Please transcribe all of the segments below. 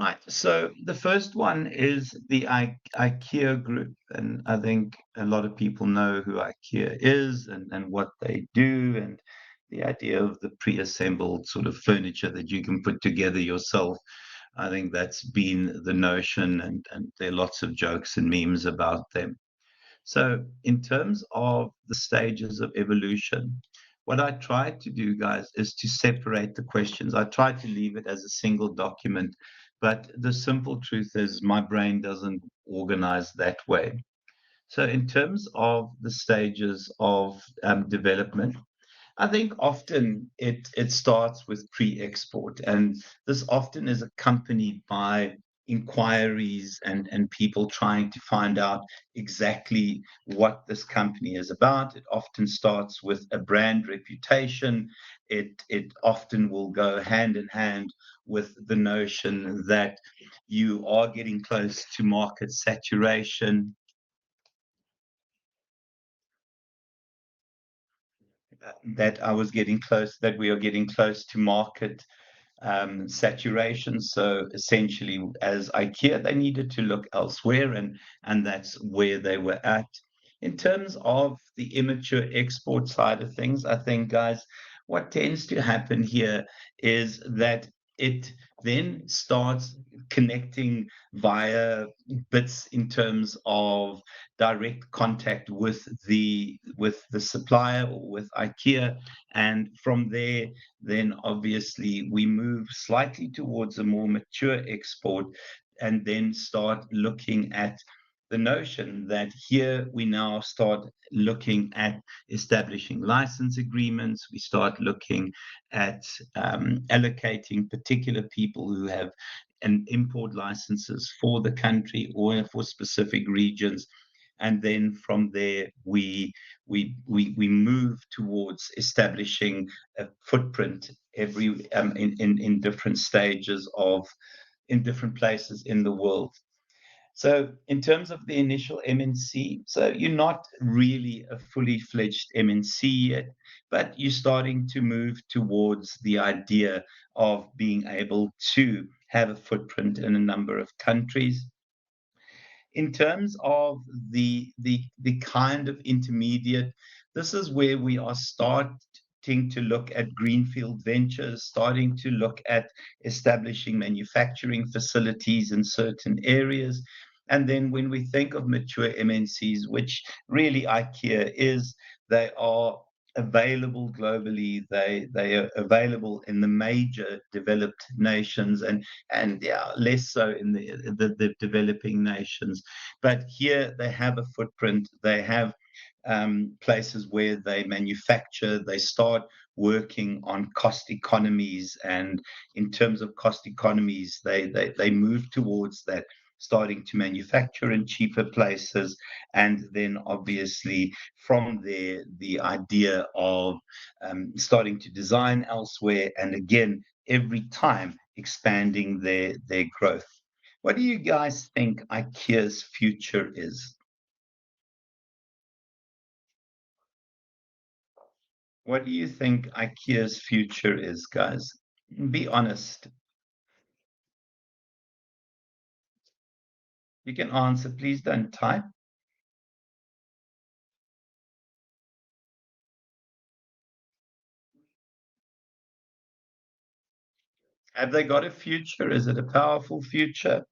Right. So the first one is the IKEA group, and I think a lot of people know who IKEA is and what they do, and the idea of the pre-assembled sort of furniture that you can put together yourself. I think that's been the notion, and there are lots of jokes and memes about them. So, in terms of the stages of evolution, what I try to do, guys, is to separate the questions. I try to leave it as a single document, but the simple truth is my brain doesn't organize that way. So, in terms of the stages of development, I think often it starts with pre-export, and this often is accompanied by inquiries and people trying to find out exactly what this company is about. It often starts with a brand reputation. It often will go hand in hand with the notion that you are getting close to market saturation, that I was getting close, that we are getting close to market saturation. So essentially, as IKEA, they needed to look elsewhere, and that's where they were at. In terms of the immature export side of things, I think, guys, what tends to happen here is that it then starts connecting via bits in terms of direct contact with the supplier or with IKEA, and from there then obviously we move slightly towards a more mature export and then start looking at the notion that here we now start looking at establishing license agreements. We start looking at allocating particular people who have and import licenses for the country or for specific regions, and then from there we move towards establishing a footprint every in different stages of in different places in the world. So in terms of the initial MNC, so you're not really a fully fledged MNC yet, but you're starting to move towards the idea of being able to have a footprint in a number of countries. In terms of the kind of intermediate, this is where we are starting to look at greenfield ventures, starting to look at establishing manufacturing facilities in certain areas. And then when we think of mature MNCs, which really IKEA is, they are available globally. They are available in the major developed nations, and yeah, less so in the developing nations. But here they have a footprint. They have places where they manufacture. They start working on cost economies, and in terms of cost economies, they move towards that, starting to manufacture in cheaper places, and then obviously from there the idea of starting to design elsewhere, and again every time expanding their growth. What do you guys think IKEA's future is? What do you think IKEA's future is, guys? Be honest. You can answer. Please don't type. Have they got a future? Is it a powerful future?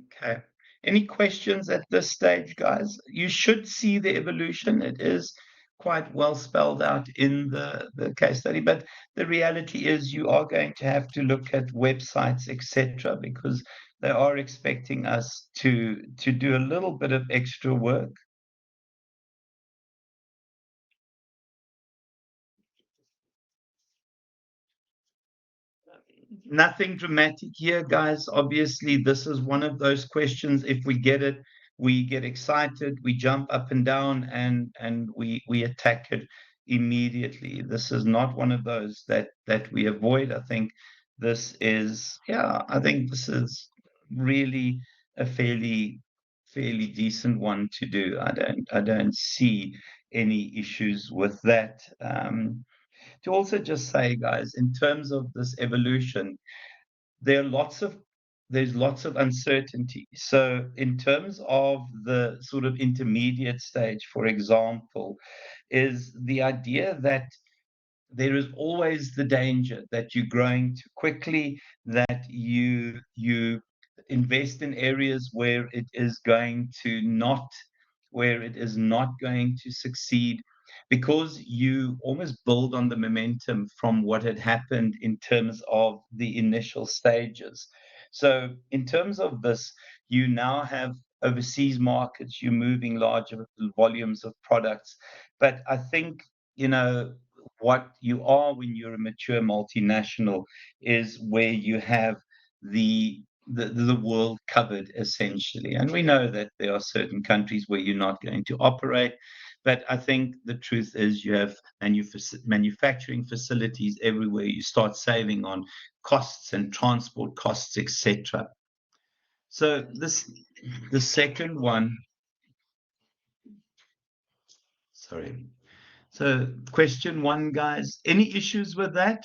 Okay. Any questions at this stage, guys? You should see the evolution. It is quite well spelled out in the case study, but the reality is you are going to have to look at websites, etc., because they are expecting us to do a little bit of extra work. Nothing dramatic here, guys. Obviously, this is one of those questions. If we get it, we get excited, we jump up and down, and we attack it immediately. This is not one of those that we avoid. I think this is, yeah, I think this is really a fairly decent one to do. I don't see any issues with that. To also just say, guys, in terms of this evolution, there are lots of there's lots of uncertainty. So in terms of the sort of intermediate stage, for example, is the idea that there is always the danger that you're growing too quickly, that you invest in areas where it is not going to succeed, because you almost build on the momentum from what had happened in terms of the initial stages. So in terms of this, you now have overseas markets, you're moving larger volumes of products. But I think, you know, what you are when you're a mature multinational is where you have the world covered essentially. And we know that there are certain countries where you're not going to operate. But I think the truth is you have manufacturing facilities everywhere. You start saving on costs and transport costs, etc. So the second one, sorry. So question one, guys, any issues with that?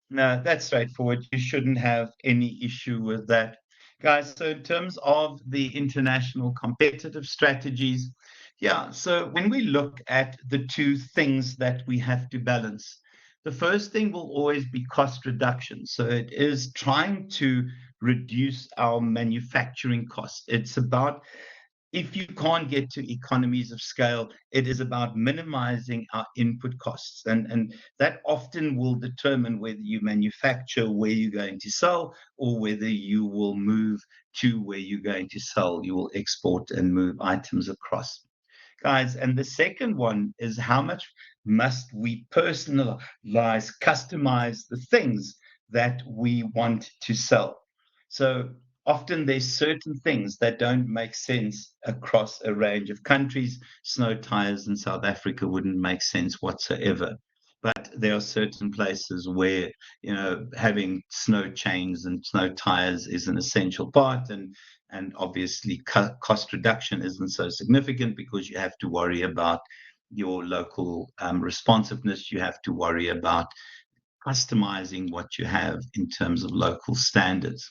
No, that's straightforward. You shouldn't have any issue with that. Guys, so in terms of the international competitive strategies, yeah, so when we look at the two things that we have to balance, the first thing will always be cost reduction. So it is trying to reduce our manufacturing costs. It's about, if you can't get to economies of scale, it is about minimizing our input costs. And that often will determine whether you manufacture where you're going to sell, or whether you will move to where you're going to sell. You will export and move items across. Guys, and the second one is, how much must we personalize, customize the things that we want to sell? So often there's certain things that don't make sense across a range of countries. Snow tires in South Africa wouldn't make sense whatsoever. But there are certain places where, having snow chains and snow tires is an essential part, and obviously cost reduction isn't so significant, because you have to worry about your local responsiveness. You have to worry about customizing what you have in terms of local standards.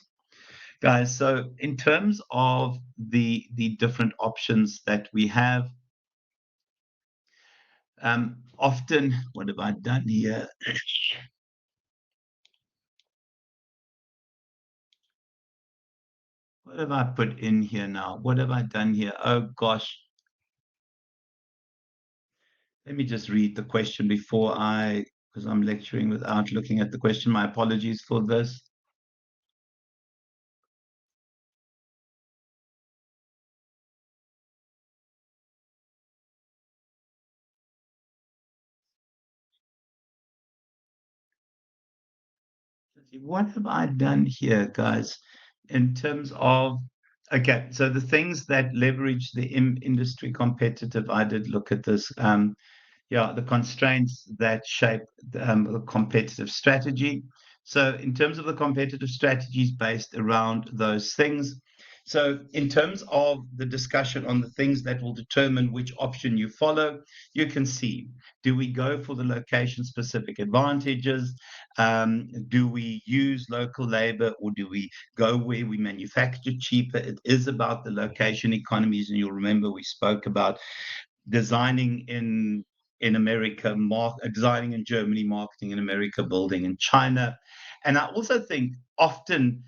Guys, so in terms of the different options that we have, often, what have I done here? What have I put in here now? What have I done here? Oh gosh. Let me just read the question because I'm lecturing without looking at the question. My apologies for this. What have I done here, guys, in terms of, okay, so the things that leverage the industry competitive, I did look at this. Yeah, the constraints that shape the competitive strategy. So in terms of the competitive strategies based around those things, so in terms of the discussion on the things that will determine which option you follow, you can see, do we go for the location specific advantages? Do we use local labor, or do we go where we manufacture cheaper? It is about the location economies. And you'll remember we spoke about designing in America, designing in Germany, marketing in America, building in China. And I also think often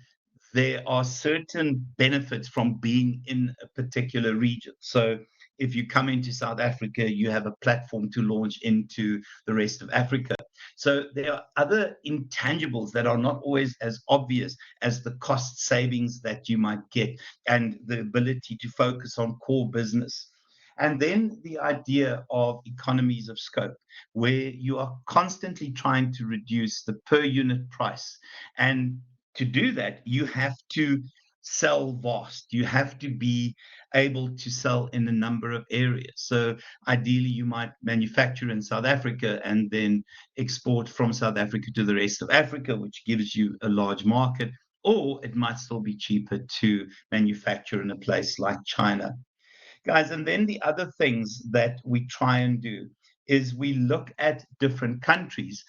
there are certain benefits from being in a particular region. So if you come into South Africa, you have a platform to launch into the rest of Africa. So there are other intangibles that are not always as obvious as the cost savings that you might get, and the ability to focus on core business. And then the idea of economies of scope, where you are constantly trying to reduce the per unit price. And to do that, you have to sell vast. You have to be able to sell in a number of areas. So ideally, you might manufacture in South Africa and then export from South Africa to the rest of Africa, which gives you a large market. or it might still be cheaper to manufacture in a place like China. Guys, and then the other things that we try and do is we look at different countries.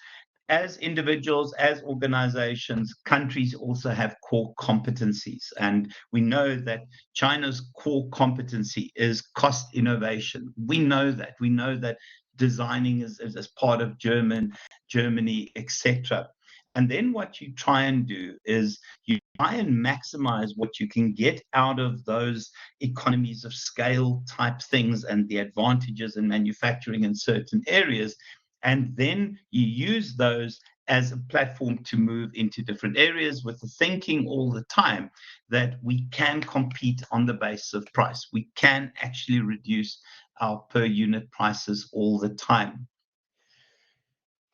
As individuals, as organizations, countries also have core competencies. And we know that China's core competency is cost innovation. We know that. We know that designing is part of Germany, etc. And then what you try and do is you try and maximize what you can get out of those economies of scale type things and the advantages in manufacturing in certain areas. And then you use those as a platform to move into different areas with the thinking all the time that we can compete on the basis of price. We can actually reduce our per unit prices all the time.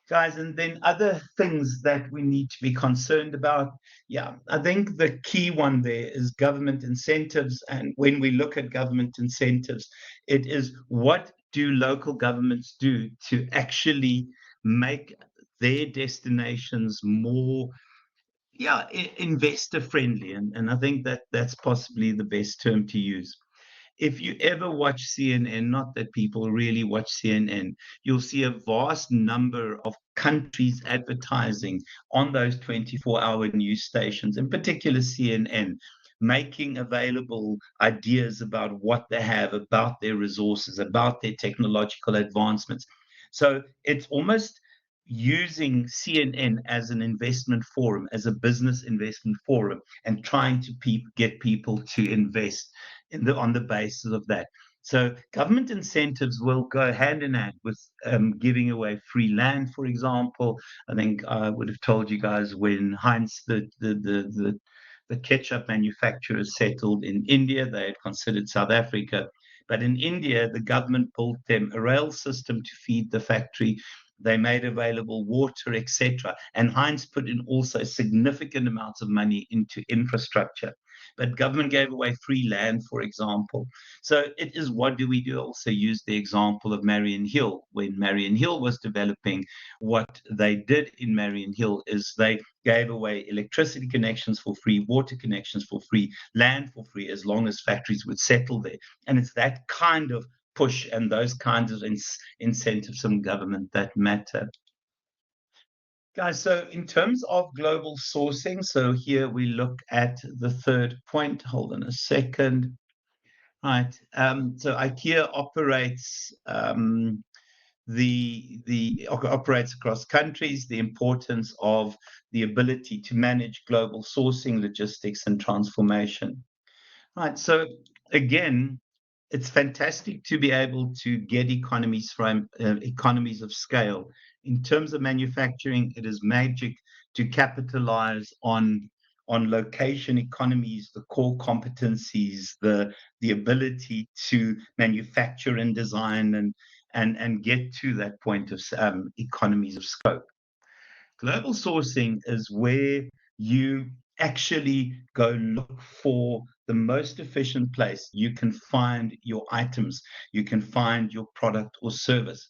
Guys, and then other things that we need to be concerned about. Yeah, I think the key one there is government incentives. And when we look at government incentives, it is what do local governments do to actually make their destinations more, yeah, investor friendly. And I think that that's possibly the best term to use. If you ever watch CNN, not that people really watch CNN, you'll see a vast number of countries advertising on those 24-hour news stations, in particular CNN, making available ideas about what they have, about their resources, about their technological advancements. So it's almost using CNN as an investment forum, as a business investment forum, and trying to get people to invest on the basis of that. So government incentives will go hand in hand with giving away free land, for example. I think I would have told you guys when Heinz, the ketchup manufacturers, settled in India, they had considered South Africa. But in India, the government built them a rail system to feed the factory. They made available water, etc. And Heinz put in also significant amounts of money into infrastructure. But government gave away free land, for example. So it is, what do we do? Also use the example of Marion Hill. When Marion Hill was developing, what they did in Marion Hill is they gave away electricity connections for free, water connections for free, land for free, as long as factories would settle there. And it's that kind of push and those kinds of incentives from government that matter. Guys, so in terms of global sourcing, so here we look at the third point. Hold on a second. Right. So IKEA operates operates across countries. The importance of the ability to manage global sourcing, logistics, and transformation. Right. So again, it's fantastic to be able to get economies of scale. In terms of manufacturing, it is magic to capitalize on location economies, the core competencies, the ability to manufacture and design and get to that point of economies of scope. Global sourcing is where you actually go look for the most efficient place you can find your items, you can find your product or service.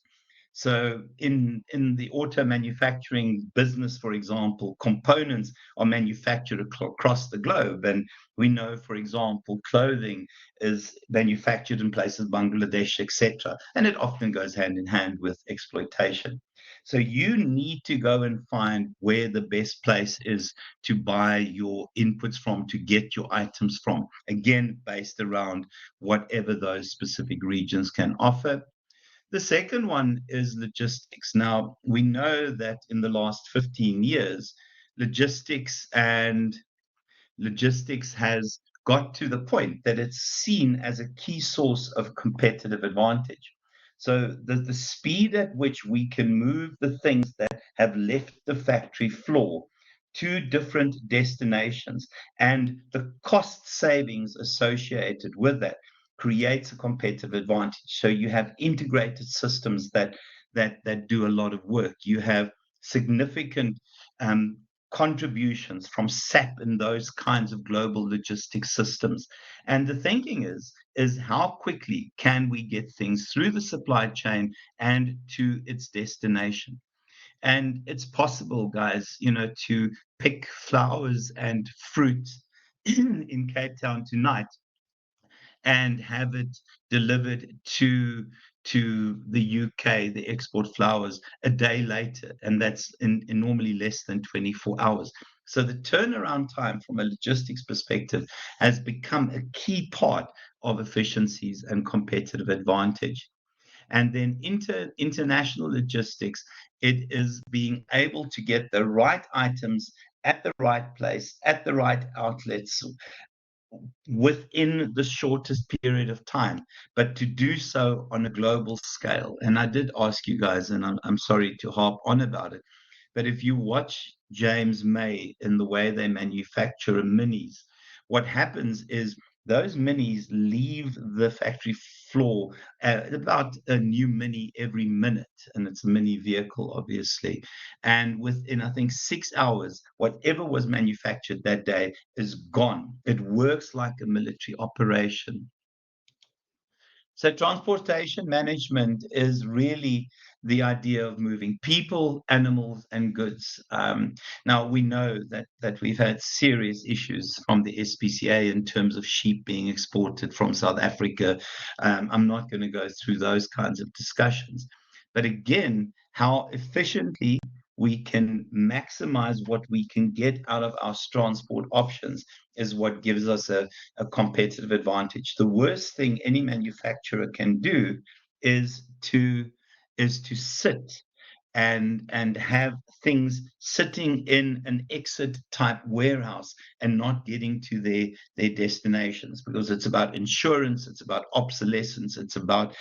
So in the auto manufacturing business, for example, components are manufactured across the globe. And we know, for example, clothing is manufactured in places, Bangladesh, etc. And it often goes hand in hand with exploitation. So you need to go and find where the best place is to buy your inputs from, to get your items from, again, based around whatever those specific regions can offer. The second one is logistics. Now, we know that in the last 15 years, logistics and logistics has got to the point that it's seen as a key source of competitive advantage. So the speed at which we can move the things that have left the factory floor to different destinations and the cost savings associated with that creates a competitive advantage. So you have integrated systems that do a lot of work. You have significant contributions from SAP in those kinds of global logistics systems. And the thinking is how quickly can we get things through the supply chain and to its destination? And it's possible, guys, to pick flowers and fruit in Cape Town tonight and have it delivered to the UK, the export flowers, a day later, and that's in normally less than 24 hours. So the turnaround time from a logistics perspective has become a key part of efficiencies and competitive advantage. And then international logistics, it is being able to get the right items at the right place, at the right outlets, within the shortest period of time, but to do so on a global scale. And I did ask you guys, and I'm sorry to harp on about it, but if you watch James May in the way they manufacture minis, what happens is those minis leave the factory floor at about a new mini every minute, and it's a mini vehicle, obviously. And within, I think, 6 hours, whatever was manufactured that day is gone. It works like a military operation. So transportation management is really the idea of moving people, animals, and goods. Now we know that we've had serious issues from the SPCA in terms of sheep being exported from South Africa. I'm not going to go through those kinds of discussions, but again, how efficiently we can maximize what we can get out of our transport options is what gives us a competitive advantage. The worst thing any manufacturer can do is to sit and have things sitting in an exit type warehouse and not getting to their destinations, because it's about insurance, it's about obsolescence, it's about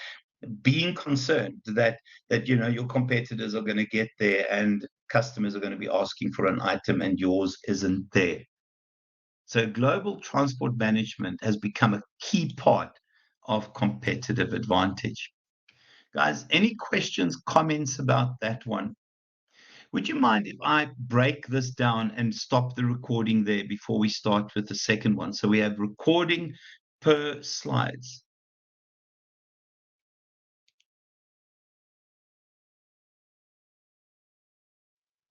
being concerned that your competitors are going to get there and customers are going to be asking for an item and yours isn't there. So global transport management has become a key part of competitive advantage. Guys, any questions, comments about that one? Would you mind if I break this down and stop the recording there before we start with the second one? So we have recording per slides.